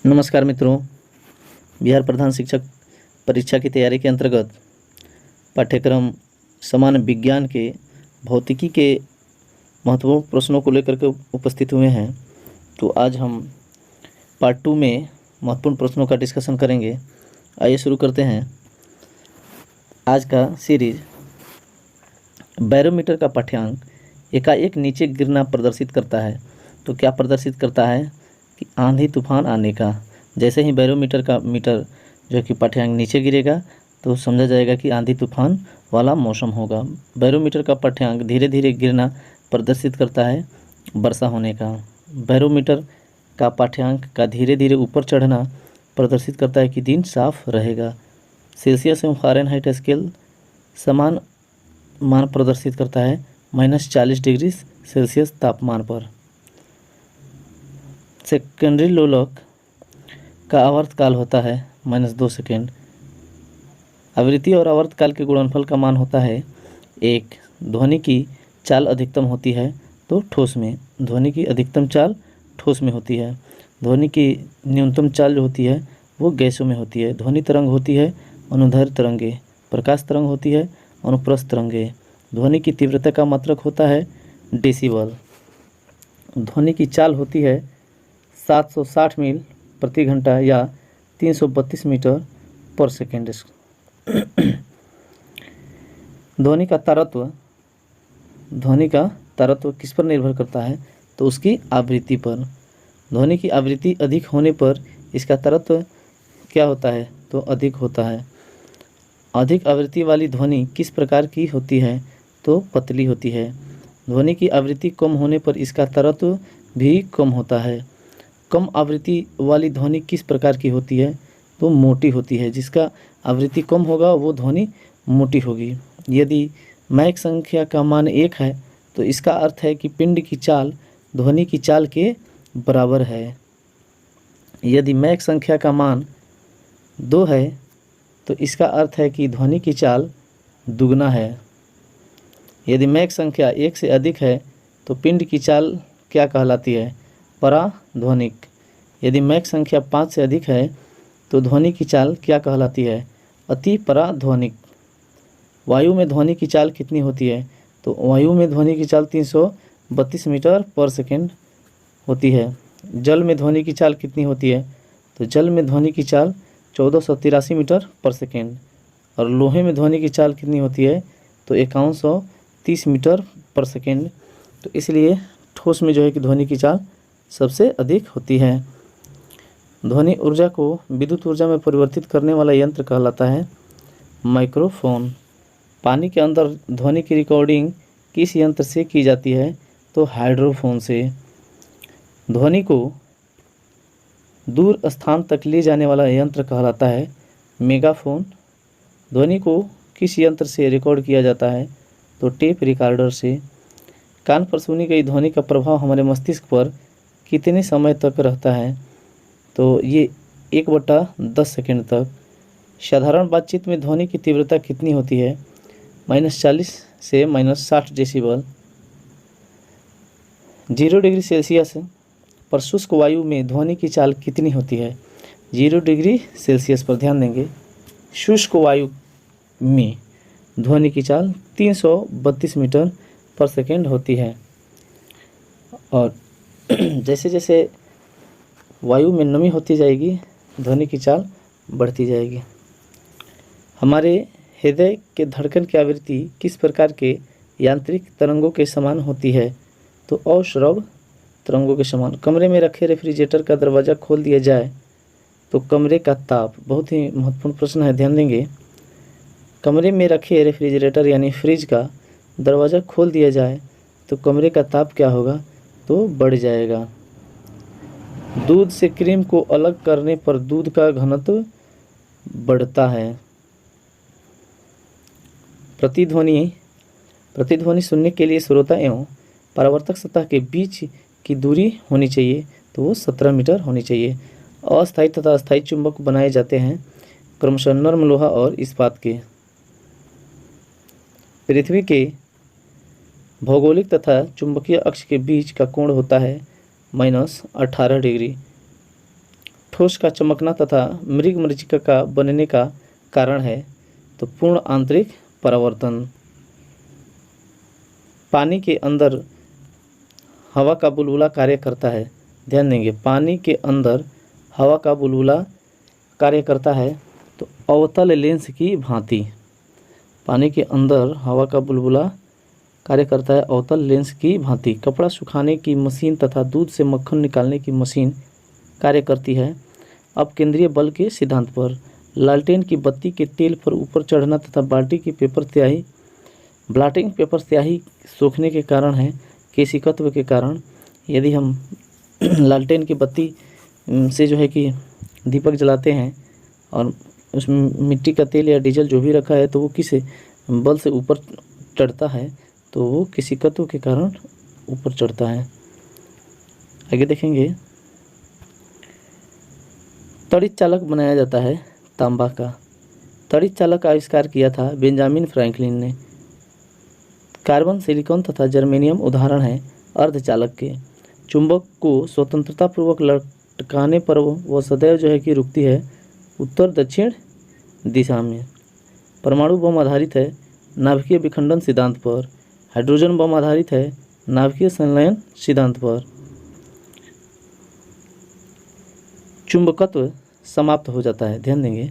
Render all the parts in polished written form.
नमस्कार मित्रों। बिहार प्रधान शिक्षक परीक्षा की तैयारी के अंतर्गत पाठ्यक्रम सामान्य विज्ञान के भौतिकी के महत्वपूर्ण प्रश्नों को लेकर के उपस्थित हुए हैं। तो आज हम पार्ट 2 में महत्वपूर्ण प्रश्नों का डिस्कशन करेंगे। आइए शुरू करते हैं आज का सीरीज। बैरोमीटर का पाठ्यांक एकाएक नीचे गिरना प्रदर्शित करता है। तो क्या प्रदर्शित करता है कि आंधी तूफान आने का। जैसे ही बैरोमीटर का मीटर जो कि पाठ्यांक नीचे गिरेगा तो समझा जाएगा कि आंधी तूफान वाला मौसम होगा। बैरोमीटर का पाठ्यांक धीरे धीरे गिरना प्रदर्शित करता है वर्षा होने का। बैरोमीटर का पाठ्यांक का धीरे धीरे ऊपर चढ़ना प्रदर्शित करता है कि दिन साफ रहेगा। सेल्सियस एवं फ़ारेनहाइट स्केल समान मान प्रदर्शित करता है -40 डिग्री सेल्सियस तापमान पर। सेकेंडरी लोलक का आवर्तकाल होता है -2 सेकेंड। आवृत्ति और आवर्तकाल के गुणनफल का मान होता है 1। ध्वनि की चाल अधिकतम होती है तो ठोस में, ध्वनि की अधिकतम चाल ठोस में होती है। ध्वनि की न्यूनतम चाल जो होती है वो गैसों में होती है। ध्वनि तरंग होती है अनुदैर्ध्य तरंगे, प्रकाश तरंग होती है अनुप्रस्थ तरंगे। ध्वनि की तीव्रता का मात्रक होता है डेसिबल। ध्वनि की चाल होती है 760 मील प्रति घंटा या 332 मीटर पर सेकेंड। ध्वनि का तारत्व किस पर निर्भर करता है? तो उसकी आवृत्ति पर। ध्वनि की आवृत्ति अधिक होने पर इसका तारत्व क्या होता है? तो अधिक होता है। अधिक आवृत्ति वाली ध्वनि किस प्रकार की होती है? तो पतली होती है। ध्वनि की आवृत्ति कम होने पर इसका तारत्व भी कम होता है। कम आवृत्ति वाली ध्वनि किस प्रकार की होती है? तो मोटी होती है। जिसका आवृत्ति कम होगा वो ध्वनि मोटी होगी। यदि मैक संख्या का मान 1 है तो इसका अर्थ है कि पिंड की चाल ध्वनि की चाल के बराबर है। यदि मैक संख्या का मान 2 है तो इसका अर्थ है कि ध्वनि की चाल दुगना है। यदि मैक संख्या 1 से अधिक है तो पिंड की चाल क्या कहलाती है? पराध्वनिक। यदि मैक संख्या 5 से अधिक है तो ध्वनि की चाल क्या कहलाती है? अति पराध्वनिक। वायु में ध्वनि की चाल कितनी होती है? तो वायु में ध्वनि की चाल 332 मीटर पर सेकेंड होती है। जल में ध्वनि की चाल कितनी होती है? तो जल में ध्वनि की चाल 1483 मीटर पर सेकेंड। और लोहे में ध्वनि की चाल कितनी होती है? तो 5130 मीटर पर सेकेंड। तो इसलिए ठोस में जो है कि ध्वनि की चाल सबसे अधिक होती है। ध्वनि ऊर्जा को विद्युत ऊर्जा में परिवर्तित करने वाला यंत्र कहलाता है माइक्रोफोन। पानी के अंदर ध्वनि की रिकॉर्डिंग किस यंत्र से की जाती है? तो हाइड्रोफोन से। ध्वनि को दूर स्थान तक ले जाने वाला यंत्र कहलाता है मेगाफोन। ध्वनि को किस यंत्र से रिकॉर्ड किया जाता है? तो टेप रिकॉर्डर से। कान पर सुनी गई ध्वनि का प्रभाव हमारे मस्तिष्क पर कितने समय तक रहता है? तो ये 1/10 सेकेंड तक। साधारण बातचीत में ध्वनि की तीव्रता कितनी होती है? -40 से -60 डेसिबल। 0 डिग्री सेल्सियस पर शुष्क वायु में ध्वनि की चाल कितनी होती है? 0 डिग्री सेल्सियस पर ध्यान देंगे। शुष्क वायु में ध्वनि की चाल 332 मीटर पर सेकेंड होती है। और जैसे जैसे वायु में नमी होती जाएगी ध्वनि की चाल बढ़ती जाएगी। हमारे हृदय के धड़कन की आवृत्ति किस प्रकार के यांत्रिक तरंगों के समान होती है? तो अश्रव्य तरंगों के समान। कमरे में रखे रेफ्रिजरेटर का दरवाज़ा खोल दिया जाए तो कमरे का ताप, बहुत ही महत्वपूर्ण प्रश्न है, ध्यान देंगे। कमरे में रखे रेफ्रिजरेटर यानी फ्रिज का दरवाज़ा खोल दिया जाए तो कमरे का ताप क्या होगा? तो बढ़ जाएगा। दूध से क्रीम को अलग करने पर दूध का घनत्व बढ़ता है। प्रतिध्वनि सुनने के लिए श्रोता एवं परावर्तक सतह के बीच की दूरी होनी चाहिए, तो वो 17 मीटर होनी चाहिए। अस्थायी तथा अस्थायी चुंबक बनाए जाते हैं क्रमशः नर्म लोहा और इस्पात के। पृथ्वी के भौगोलिक तथा चुंबकीय अक्ष के बीच का कोण होता है -18 डिग्री। ठोस का चमकना तथा मृग मरीचिका का बनने का कारण है? तो पूर्ण आंतरिक परावर्तन। पानी के अंदर हवा का बुलबुला कार्य करता है, ध्यान देंगे, पानी के अंदर हवा का बुलबुला कार्य करता है तो अवतल लेंस की भांति। पानी के अंदर हवा का बुलबुला कार्य करता है अवतल लेंस की भांति। कपड़ा सुखाने की मशीन तथा दूध से मक्खन निकालने की मशीन कार्य करती है अब केंद्रीय बल के सिद्धांत पर। लालटेन की बत्ती के तेल पर ऊपर चढ़ना तथा ब्लॉटिंग पेपर स्याही सूखने के कारण है, केशिकत्व के कारण। यदि हम लालटेन की बत्ती से जो है कि दीपक जलाते हैं और उसमें मिट्टी का तेल या डीजल जो भी रखा है तो वो किस बल से ऊपर चढ़ता है, तो वो केशिकत्व के कारण ऊपर चढ़ता है। आगे देखेंगे, तड़ित चालक बनाया जाता है तांबा का। तड़ित चालक का आविष्कार किया था बेंजामिन फ्रैंकलिन ने। कार्बन, सिलिकॉन तथा जर्मेनियम उदाहरण हैं अर्धचालक के। चुंबक को स्वतंत्रतापूर्वक लटकाने पर वह सदैव जो है कि रुकती है उत्तर दक्षिण दिशा में। परमाणु बम आधारित है नाभिकीय विखंडन सिद्धांत पर। हाइड्रोजन बम आधारित है नाभिकीय संलयन सिद्धांत पर। चुंबकत्व समाप्त हो जाता है, ध्यान देंगे,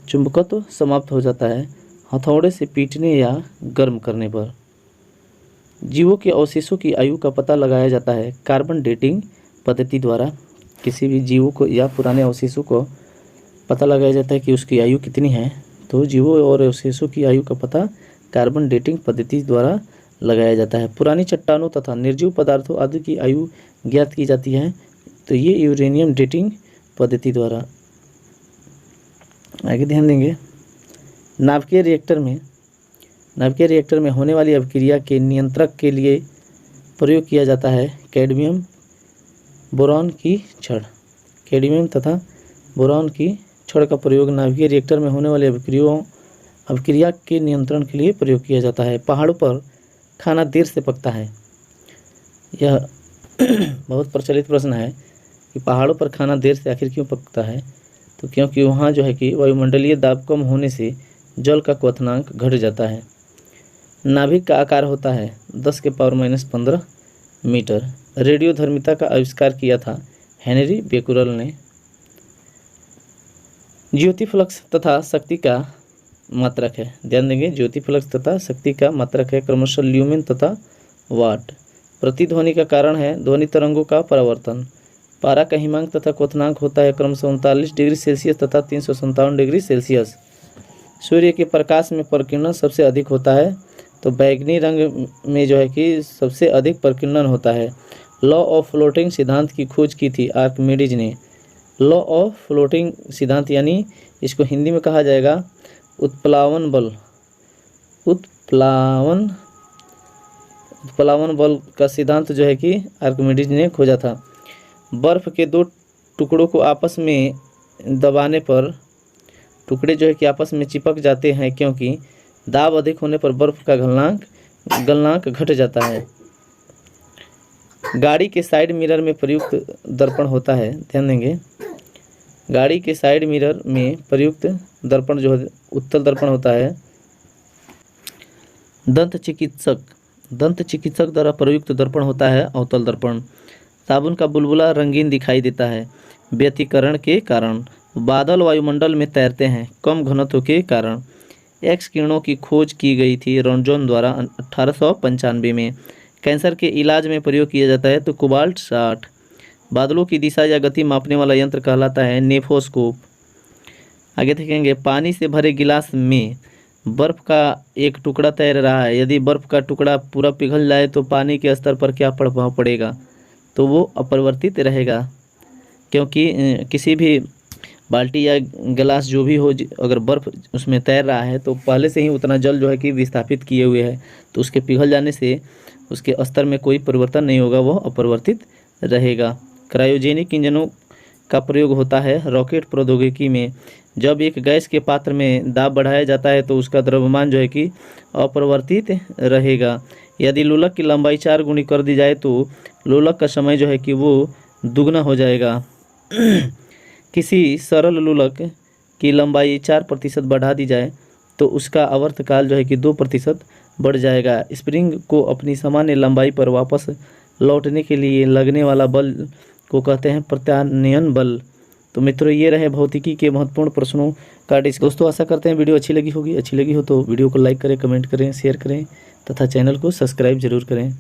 चुंबकत्व समाप्त हो जाता है हथौड़े से पीटने या गर्म करने पर। जीवों के अवशेषों की आयु का पता लगाया जाता है कार्बन डेटिंग पद्धति द्वारा। किसी भी जीवों को या पुराने अवशेषों को पता लगाया जाता है कि उसकी आयु कितनी है, तो जीवों और अवशेषों की आयु का पता कार्बन डेटिंग पद्धति द्वारा लगाया जाता है। पुरानी चट्टानों तथा निर्जीव पदार्थों आदि की आयु ज्ञात की जाती है, तो ये यूरेनियम डेटिंग पद्धति द्वारा। आगे ध्यान देंगे, नाभिकीय रिएक्टर में होने वाली अभिक्रिया के नियंत्रक के लिए प्रयोग किया जाता है कैडमियम बोरॉन की छड़। कैडमियम तथा बोरॉन की छड़ का प्रयोग नाभिकीय रिएक्टर में होने वाली अभिक्रिया के नियंत्रण के लिए प्रयोग किया जाता है। पहाड़ों पर खाना देर से पकता है। यह बहुत प्रचलित प्रश्न है कि पहाड़ों पर खाना देर से आखिर क्यों पकता है, तो क्योंकि वहाँ जो है कि वायुमंडलीय दाब कम होने से जल का क्वथनांक घट जाता है। नाभिक का आकार होता है 10⁻⁻15 मीटर। रेडियोधर्मिता का आविष्कार किया था हेनरी बेकुरल ने। ज्योति फ्लक्स तथा शक्ति का मात्रक है, ध्यान देंगे, ज्योति फ्लक्स तथा शक्ति का मात्रक है क्रमशः ल्यूमेन तथा वाट। प्रतिध्वनि का कारण है ध्वनि तरंगों का परावर्तन। पारा का हिमांक तथा क्वथनांक होता है क्रमशः 39 डिग्री सेल्सियस तथा 357 डिग्री सेल्सियस। सूर्य के प्रकाश में प्रकीर्णन सबसे अधिक होता है, तो बैगनी रंग में जो है कि सबसे अधिक प्रकीर्णन होता है। लॉ ऑफ फ्लोटिंग सिद्धांत की खोज की थी आर्किमिडीज ने। लॉ ऑफ फ्लोटिंग सिद्धांत यानी इसको हिंदी में कहा जाएगा उत्प्लावन बल। उत्प्लावन बल का सिद्धांत जो है कि आर्किमिडीज ने खोजा था। बर्फ़ के दो टुकड़ों को आपस में दबाने पर टुकड़े जो है कि आपस में चिपक जाते हैं, क्योंकि दाब अधिक होने पर बर्फ़ का गलनांक घट जाता है। गाड़ी के साइड मिरर में प्रयुक्त दर्पण होता है, ध्यान देंगे, गाड़ी के साइड मिरर में प्रयुक्त दर्पण जो है उत्तल दर्पण होता है। दंत चिकित्सक द्वारा प्रयुक्त दर्पण होता है अवतल दर्पण। साबुन का बुलबुला रंगीन दिखाई देता है व्यतिकरण के कारण। बादल वायुमंडल में तैरते हैं कम घनत्व के कारण। एक्स किरणों की खोज की गई थी रॉन्जोन द्वारा 1895 में। कैंसर के इलाज में प्रयोग किया जाता है तो कोबाल्ट 60। बादलों की दिशा या गति मापने वाला यंत्र कहलाता है नेफोस्कोप। आगे देखेंगे, पानी से भरे गिलास में बर्फ़ का एक टुकड़ा तैर रहा है। यदि बर्फ़ का टुकड़ा पूरा पिघल जाए तो पानी के स्तर पर क्या प्रभाव पड़ेगा, तो वो अपरिवर्तित रहेगा, क्योंकि किसी भी बाल्टी या गिलास जो भी हो, अगर बर्फ़ उसमें तैर रहा है तो पहले से ही उतना जल जो है कि विस्थापित किए हुए है, तो उसके पिघल जाने से उसके स्तर में कोई परिवर्तन नहीं होगा, वह अपरिवर्तित रहेगा। क्रायोजेनिक इंजनों का प्रयोग होता है रॉकेट प्रौद्योगिकी में। जब एक गैस के पात्र में दाब बढ़ाया जाता है तो उसका द्रव्यमान जो है कि अपरिवर्तित रहेगा। यदि लोलक की लंबाई 4 गुनी कर दी जाए तो लोलक का समय जो है कि वो दुगना हो जाएगा। किसी सरल लोलक की लंबाई 4% बढ़ा दी जाए तो उसका आवर्तकाल जो है कि 2% बढ़ जाएगा। स्प्रिंग को अपनी सामान्य लंबाई पर वापस लौटने के लिए लगने वाला बल को कहते हैं प्रत्यानयन बल। तो मित्रों, ये रहे भौतिकी के महत्वपूर्ण प्रश्नों का दोस्तों, आशा करते हैं वीडियो अच्छी लगी होगी। अच्छी लगी हो तो वीडियो को लाइक करें, कमेंट करें, शेयर करें तथा चैनल को सब्सक्राइब जरूर करें।